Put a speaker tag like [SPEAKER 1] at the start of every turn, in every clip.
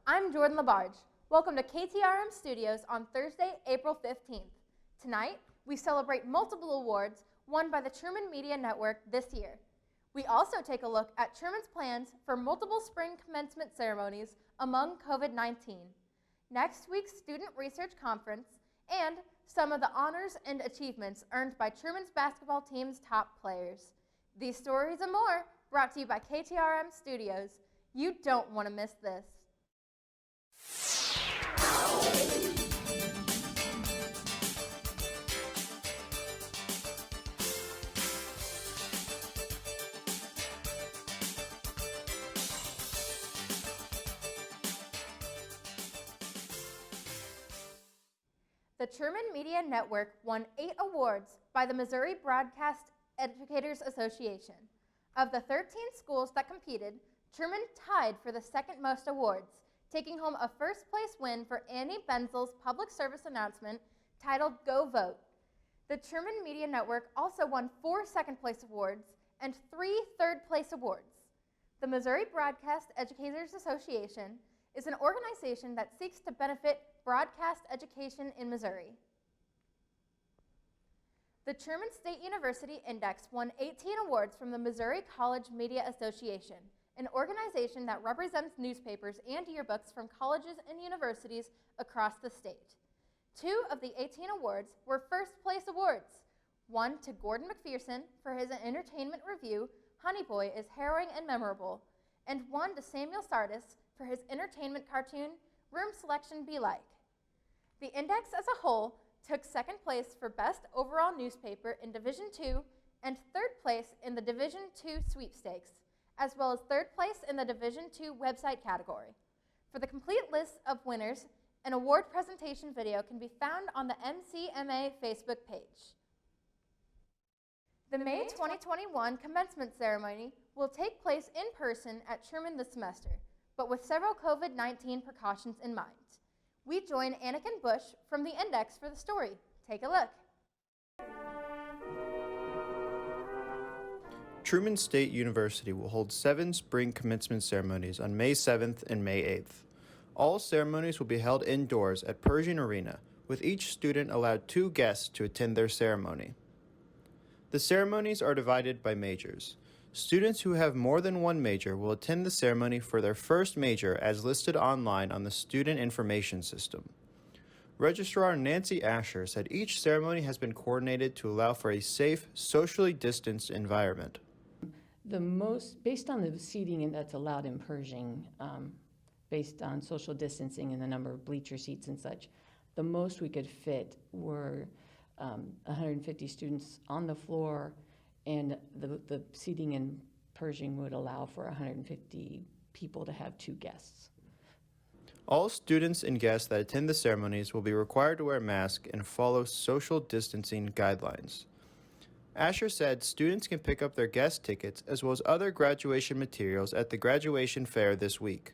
[SPEAKER 1] I'm Jordyn LaBarge. Welcome to KTRM Studios on Thursday, April 15th. Tonight, we celebrate multiple awards won by the Truman Media Network this year. We also take a look at Truman's plans for multiple spring commencement ceremonies among COVID-19, next week's Student Research Conference, and some of the honors and achievements earned by Truman's basketball team's top players. These stories and more brought to you by KTRM Studios. You don't want to miss this. The Truman Media Network won 8 awards by the Missouri Broadcast Educators Association. Of the 13 schools that competed, Truman tied for the second most awards, taking home a first-place win for Annie Benzel's public service announcement titled Go Vote. The Truman Media Network also won 4 second-place awards and 3 third-place awards. The Missouri Broadcast Educators Association is an organization that seeks to benefit broadcast education in Missouri. The Truman State University Index won 18 awards from the Missouri College Media Association, an organization that represents newspapers and yearbooks from colleges and universities across the state. 2 of the 18 awards were first-place awards, one to Gordon McPherson for his entertainment review, Honey Boy is Harrowing and Memorable, and one to Samuel Sardis for his entertainment cartoon, Room Selection Be Like. The index as a whole took second place for Best Overall Newspaper in Division II and third place in the Division II Sweepstakes, as well as third place in the Division II website category. For the complete list of winners, an award presentation video can be found on the MCMA Facebook page. The May 2021 commencement ceremony will take place in person at Truman this semester, but with several COVID-19 precautions in mind. We join Anakin Bush from the Index for the story. Take a look.
[SPEAKER 2] Truman State University will hold 7 spring commencement ceremonies on May 7th and May 8th. All ceremonies will be held indoors at Pershing Arena, with each student allowed 2 guests to attend their ceremony. The ceremonies are divided by majors. Students who have more than one major will attend the ceremony for their first major as listed online on the Student Information System. Registrar Nancy Asher said each ceremony has been coordinated to allow for a safe, socially distanced environment.
[SPEAKER 3] Based on the seating that's allowed in Pershing, based on social distancing and the number of bleacher seats and such, the most we could fit were 150 students on the floor, and the seating in Pershing would allow for 150 people to have 2 guests.
[SPEAKER 2] All students and guests that attend the ceremonies will be required to wear a mask and follow social distancing guidelines. Asher said students can pick up their guest tickets as well as other graduation materials at the graduation fair this week.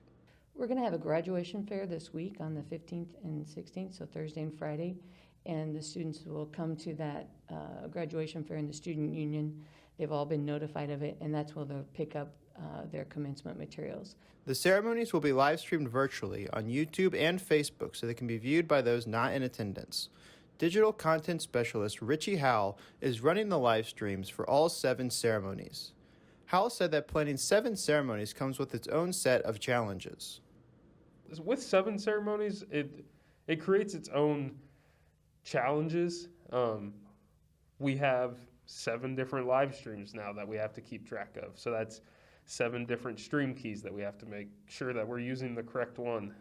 [SPEAKER 3] We're going to have a graduation fair this week on the 15th and 16th, so Thursday and Friday, and the students will come to that graduation fair in the student union. They've all been notified of it, and that's where they'll pick up their commencement materials.
[SPEAKER 2] The ceremonies will be live streamed virtually on YouTube and Facebook so they can be viewed by those not in attendance. Digital content specialist Richie Howell is running the live streams for all 7 ceremonies. Howell said that planning 7 ceremonies comes with its own set of challenges.
[SPEAKER 4] With 7 ceremonies, it creates its own challenges. We have 7 different live streams now that we have to keep track of. So that's 7 different stream keys that we have to make sure that we're using the correct one.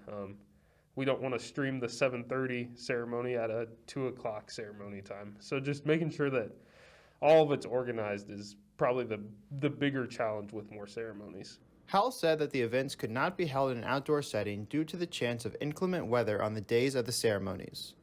[SPEAKER 4] We don't want to stream the 7:30 ceremony at a 2 o'clock ceremony time. So just making sure that all of it's organized is probably the bigger challenge with more ceremonies.
[SPEAKER 2] Howell said that the events could not be held in an outdoor setting due to the chance of inclement weather on the days of the ceremonies.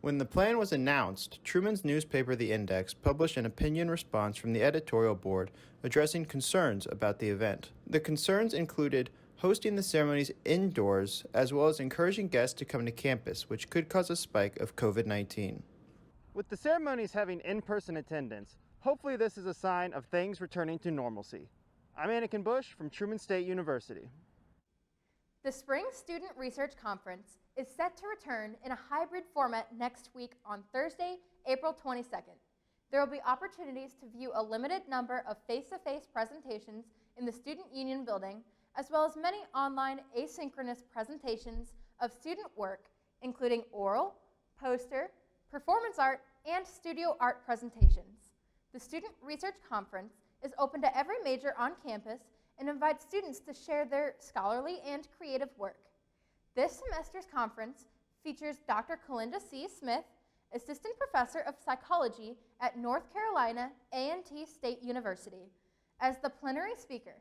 [SPEAKER 2] When the plan was announced, Truman's newspaper, The Index, published an opinion response from the editorial board addressing concerns about the event. The concerns included hosting the ceremonies indoors, as well as encouraging guests to come to campus, which could cause a spike of COVID-19.
[SPEAKER 5] With the ceremonies having in-person attendance, hopefully this is a sign of things returning to normalcy. I'm Anakin Bush from Truman State University.
[SPEAKER 1] The Spring Student Research Conference is set to return in a hybrid format next week on Thursday, April 22nd. There will be opportunities to view a limited number of face-to-face presentations in the Student Union building, as well as many online asynchronous presentations of student work, including oral, poster, performance art, and studio art presentations. The Student Research Conference is open to every major on campus and invites students to share their scholarly and creative work. This semester's conference features Dr. Kalinda C. Smith, Assistant Professor of Psychology at North Carolina A&T State University, as the plenary speaker.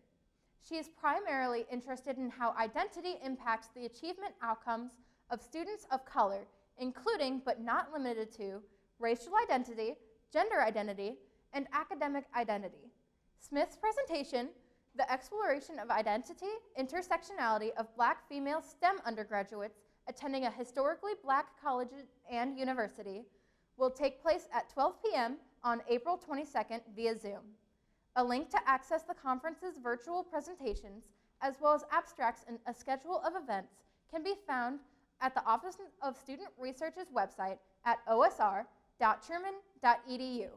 [SPEAKER 1] She is primarily interested in how identity impacts the achievement outcomes of students of color, including but not limited to racial identity, gender identity, and academic identity. Smith's presentation, The Exploration of Identity, Intersectionality of Black Female STEM Undergraduates Attending a Historically Black College and University, will take place at 12 p.m. on April 22nd via Zoom. A link to access the conference's virtual presentations, as well as abstracts and a schedule of events, can be found at the Office of Student Research's website at osr.truman.edu.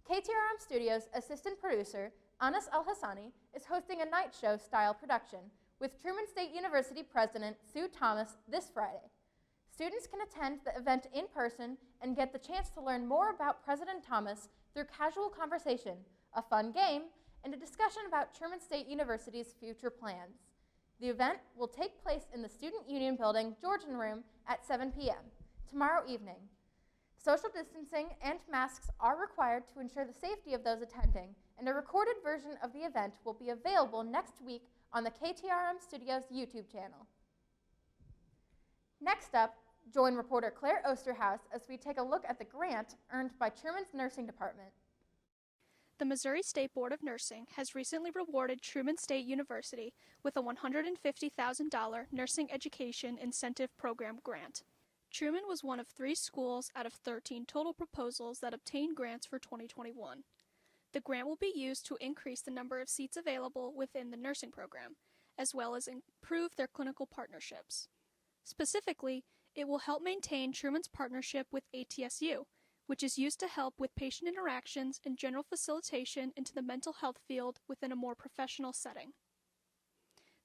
[SPEAKER 1] KTRM Studios assistant producer Anas Al-Hassani is hosting a night show style production with Truman State University President Sue Thomas this Friday. Students can attend the event in person and get the chance to learn more about President Thomas through casual conversation, a fun game, and a discussion about Truman State University's future plans. The event will take place in the Student Union Building, Georgian Room at 7 p.m. tomorrow evening. Social distancing and masks are required to ensure the safety of those attending, and a recorded version of the event will be available next week on the KTRM Studios YouTube channel. Next up, join reporter Claire Osterhaus as we take a look at the grant earned by Truman's Nursing Department.
[SPEAKER 6] The Missouri State Board of Nursing has recently rewarded Truman State University with a $150,000 Nursing Education Incentive Program grant. Truman was one of 3 schools out of 13 total proposals that obtained grants for 2021. The grant will be used to increase the number of seats available within the nursing program, as well as improve their clinical partnerships. Specifically, it will help maintain Truman's partnership with ATSU, which is used to help with patient interactions and general facilitation into the mental health field within a more professional setting.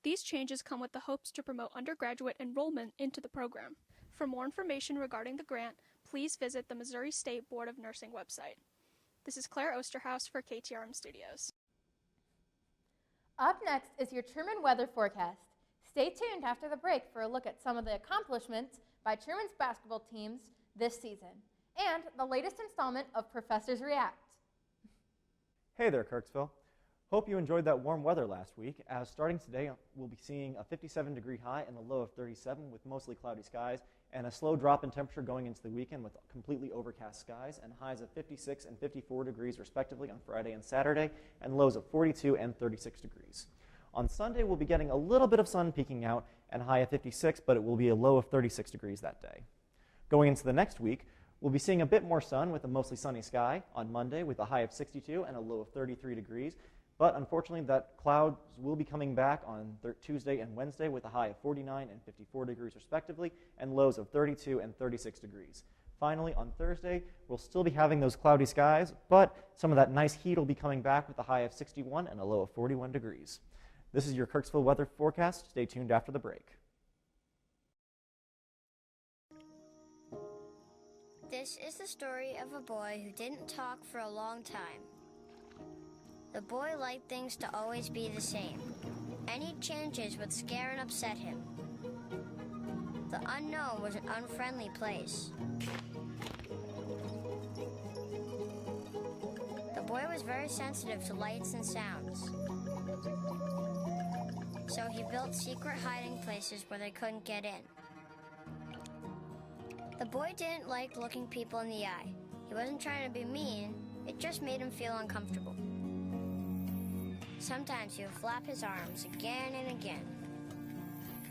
[SPEAKER 6] These changes come with the hopes to promote undergraduate enrollment into the program. For more information regarding the grant, please visit the Missouri State Board of Nursing website. This is Claire Osterhaus for KTRM Studios.
[SPEAKER 1] Up next is your Truman weather forecast. Stay tuned after the break for a look at some of the accomplishments by Truman's basketball teams this season, and the latest installment of Professors React.
[SPEAKER 7] Hey there, Kirksville. Hope you enjoyed that warm weather last week, as starting today we'll be seeing a 57-degree high and a low of 37 with mostly cloudy skies, and a slow drop in temperature going into the weekend with completely overcast skies and highs of 56 and 54 degrees respectively on Friday and Saturday, and lows of 42 and 36 degrees. On Sunday, we'll be getting a little bit of sun peeking out and high of 56, but it will be a low of 36 degrees that day. Going into the next week, we'll be seeing a bit more sun with a mostly sunny sky on Monday with a high of 62 and a low of 33 degrees. But unfortunately, that clouds will be coming back on Tuesday and Wednesday with a high of 49 and 54 degrees respectively, and lows of 32 and 36 degrees. Finally, on Thursday, we'll still be having those cloudy skies, but some of that nice heat will be coming back with a high of 61 and a low of 41 degrees. This is your Kirksville weather forecast. Stay tuned after the break.
[SPEAKER 8] This is the story of a boy who didn't talk for a long time. The boy liked things to always be the same. Any changes would scare and upset him. The unknown was an unfriendly place. The boy was very sensitive to lights and sounds. So he built secret hiding places where they couldn't get in. The boy didn't like looking people in the eye. He wasn't trying to be mean, it just made him feel uncomfortable. Sometimes he would flap his arms again and again.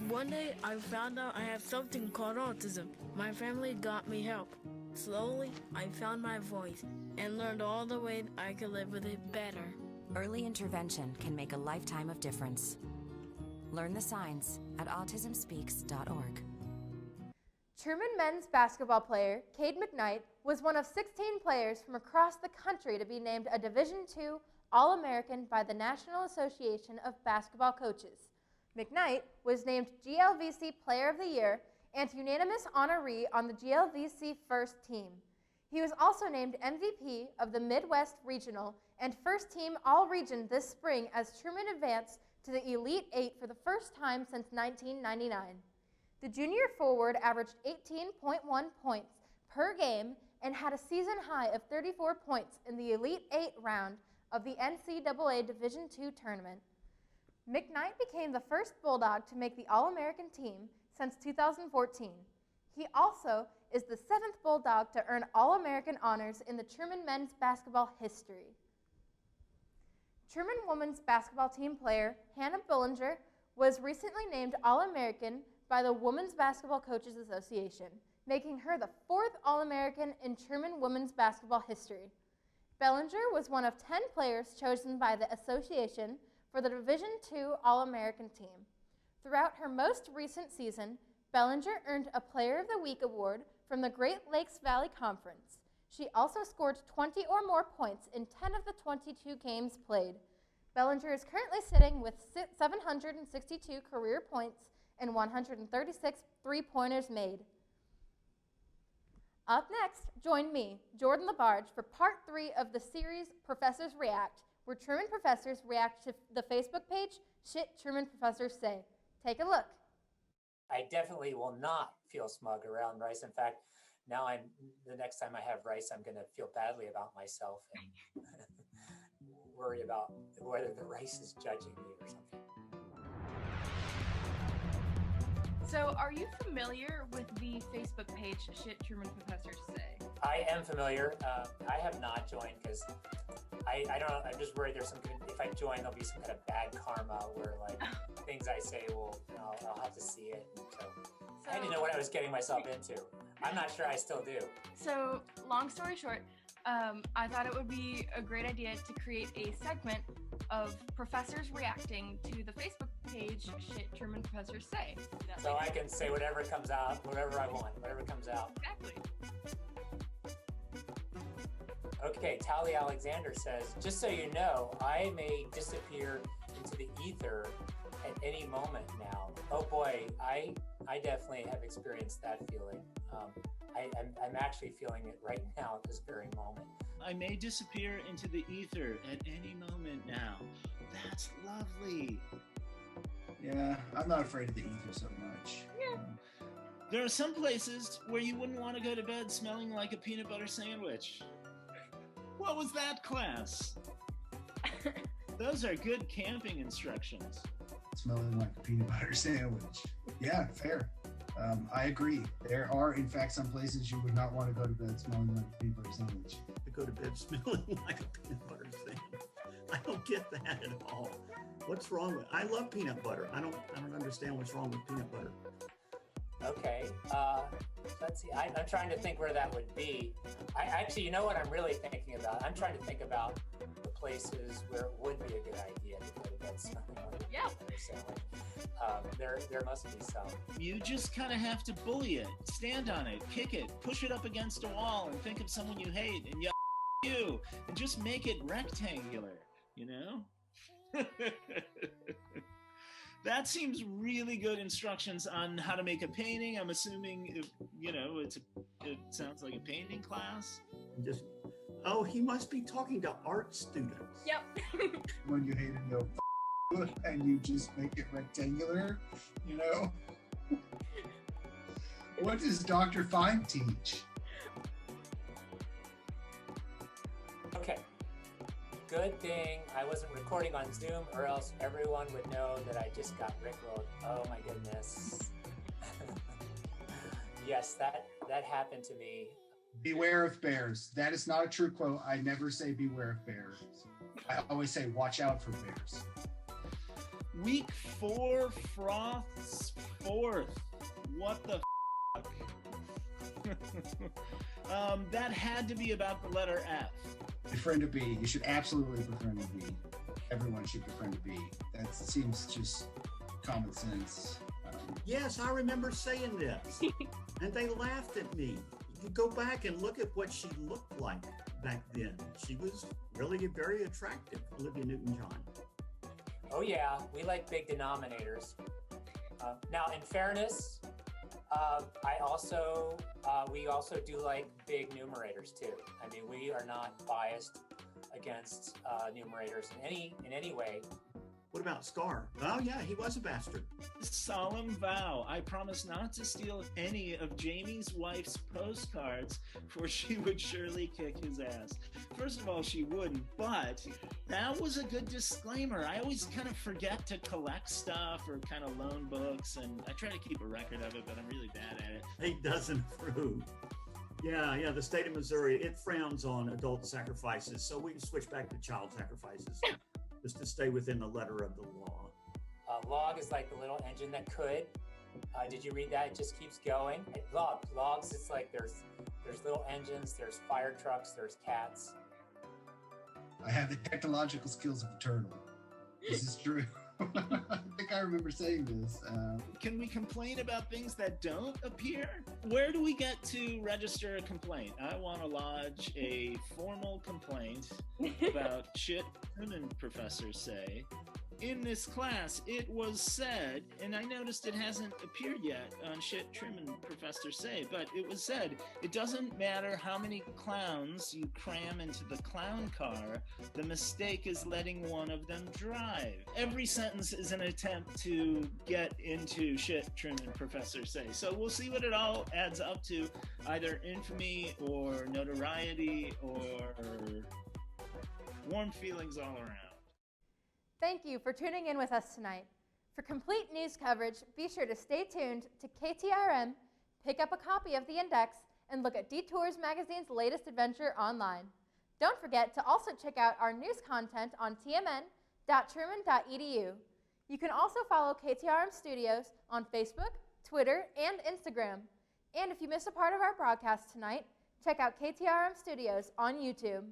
[SPEAKER 9] One day, I found out I have something called autism. My family got me help. Slowly, I found my voice and learned all the ways I could live with it better.
[SPEAKER 10] Early intervention can make a lifetime of difference. Learn the signs at autismspeaks.org.
[SPEAKER 1] Truman men's basketball player Kade Mcknight was one of 16 players from across the country to be named a Division II All-American by the National Association of Basketball Coaches. Mcknight was named GLVC Player of the Year and unanimous honoree on the GLVC First Team. He was also named MVP of the Midwest Regional and First Team All-Region this spring as Truman advanced to the Elite Eight for the first time since 1999. The junior forward averaged 18.1 points per game and had a season high of 34 points in the Elite Eight round of the NCAA Division II tournament. Mcknight became the first Bulldog to make the All-American team since 2014. He also is the 7th Bulldog to earn All-American honors in the Truman men's basketball history. Truman women's basketball team player Hannah Billinger was recently named All-American by the Women's Basketball Coaches Association, making her the 4th All-American in Truman women's basketball history. Bellinger was one of 10 players chosen by the association for the Division II All-American team. Throughout her most recent season, Bellinger earned a Player of the Week award from the Great Lakes Valley Conference. She also scored 20 or more points in 10 of the 22 games played. Bellinger is currently sitting with 762 career points and 136 three-pointers made. Up next, join me, Jordyn LaBarge, for part 3 of the series Professors React, where Truman professors react to the Facebook page, Shit Truman Professors Say. Take a look.
[SPEAKER 11] I definitely will not feel smug around rice. In fact, now the next time I have rice, I'm going to feel badly about myself and worry about whether the rice is judging me or something.
[SPEAKER 12] So, are you familiar with the Facebook page Shit Truman Professors Say?
[SPEAKER 11] I am familiar. I have not joined because I don't know. I'm just worried there's some kind of, if I join, there'll be some kind of bad karma where like things I say will, I'll have to see it. So I didn't know what I was getting myself into. I'm not sure I still do.
[SPEAKER 12] So, long story short, I thought it would be a great idea to create a segment of professors reacting to the Facebook page Shit Truman Professors Say.
[SPEAKER 11] So I can say whatever comes out, whatever I want, whatever comes out.
[SPEAKER 12] Exactly.
[SPEAKER 11] Okay, Tally Alexander says, just so you know, I may disappear into the ether at any moment now. Oh boy, I definitely have experienced that feeling. I'm actually feeling it right now at this very moment.
[SPEAKER 13] I may disappear into the ether at any moment now. That's lovely.
[SPEAKER 14] Yeah, I'm not afraid of the ether so much.
[SPEAKER 12] Yeah.
[SPEAKER 13] There are some places where you wouldn't want to go to bed smelling like a peanut butter sandwich. What was that, class? Those are good camping instructions.
[SPEAKER 14] Smelling like a peanut butter sandwich. Yeah, fair. I agree. There are, in fact, some places you would not want to go to bed smelling like a peanut butter sandwich.
[SPEAKER 15] To go to bed smelling like a peanut butter sandwich. I don't get that at all. What's wrong with? I love peanut butter. I don't understand what's wrong with peanut butter.
[SPEAKER 11] Okay, let's see. I'm trying to think where that would be. I actually, you know what I'm really thinking about? I'm trying to think about the places where it would be a good idea to go to bed smelling like a peanut butter sandwich. There must be some.
[SPEAKER 13] You just kind of have to bully it, stand on it, kick it, push it up against a wall, and think of someone you hate and yell you, and just make it rectangular, you know? That seems really good instructions on how to make a painting. I'm assuming, it sounds like a painting class.
[SPEAKER 15] Oh, he must be talking to art students.
[SPEAKER 12] Yep.
[SPEAKER 14] When you hate it, go and you just make it rectangular, you know? What does Dr. Fine teach?
[SPEAKER 11] Okay. Good thing I wasn't recording on Zoom, or else everyone would know that I just got rickrolled. Oh my goodness. Yes, that happened to me.
[SPEAKER 14] Beware of bears. That is not a true quote. I never say beware of bears. I always say watch out for bears.
[SPEAKER 13] Week 4, Froth's 4th. What the f***? That had to be about the letter F.
[SPEAKER 14] Befriend a bee. You should absolutely befriend a bee. Everyone should befriend a bee. That seems just common sense.
[SPEAKER 15] Yes, I remember saying this, and they laughed at me. You go back and look at what she looked like back then. She was really very attractive, Olivia Newton-John.
[SPEAKER 11] Oh yeah, we like big denominators. Now, in fairness, we also do like big numerators too. I mean, we are not biased against numerators in any way.
[SPEAKER 15] What about Scar? Oh yeah, he was a bastard.
[SPEAKER 13] Solemn vow. I promise not to steal any of Jamie's wife's postcards, for she would surely kick his ass. First of all, she wouldn't, but that was a good disclaimer. I always kind of forget to collect stuff or kind of loan books, and I try to keep a record of it, but I'm really bad at it.
[SPEAKER 15] He doesn't approve. Yeah, the state of Missouri, it frowns on adult sacrifices, so we can switch back to child sacrifices. Just to stay within the letter of the law.
[SPEAKER 11] Log is like the little engine that could. Did you read that? It just keeps going. Logs, it's like there's little engines, there's fire trucks, there's cats.
[SPEAKER 14] I have the technological skills of a turtle. This is true. I think I remember saying this.
[SPEAKER 13] Can we complain about things that don't appear? Where do we get to register a complaint? I want to lodge a formal complaint about shit Truman professors say. In this class, it was said, and I noticed it hasn't appeared yet on shit Truman professors say, but it was said, it doesn't matter how many clowns you cram into the clown car, the mistake is letting one of them drive. Every sentence is an attempt to get into shit Truman professors say. So we'll see what it all adds up to, either infamy or notoriety or warm feelings all around.
[SPEAKER 1] Thank you for tuning in with us tonight. For complete news coverage, be sure to stay tuned to KTRM, pick up a copy of the Index, and look at Detours Magazine's latest adventure online. Don't forget to also check out our news content on tmn.truman.edu. You can also follow KTRM Studios on Facebook, Twitter, and Instagram. And if you missed a part of our broadcast tonight, check out KTRM Studios on YouTube.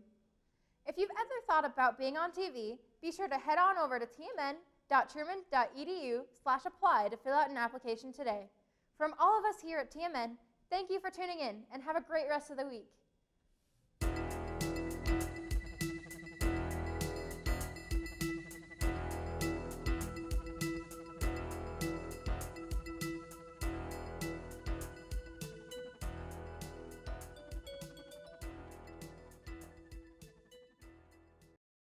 [SPEAKER 1] If you've ever thought about being on TV, be sure to head on over to tmn.truman.edu/apply to fill out an application today. From all of us here at TMN, thank you for tuning in and have a great rest of the week.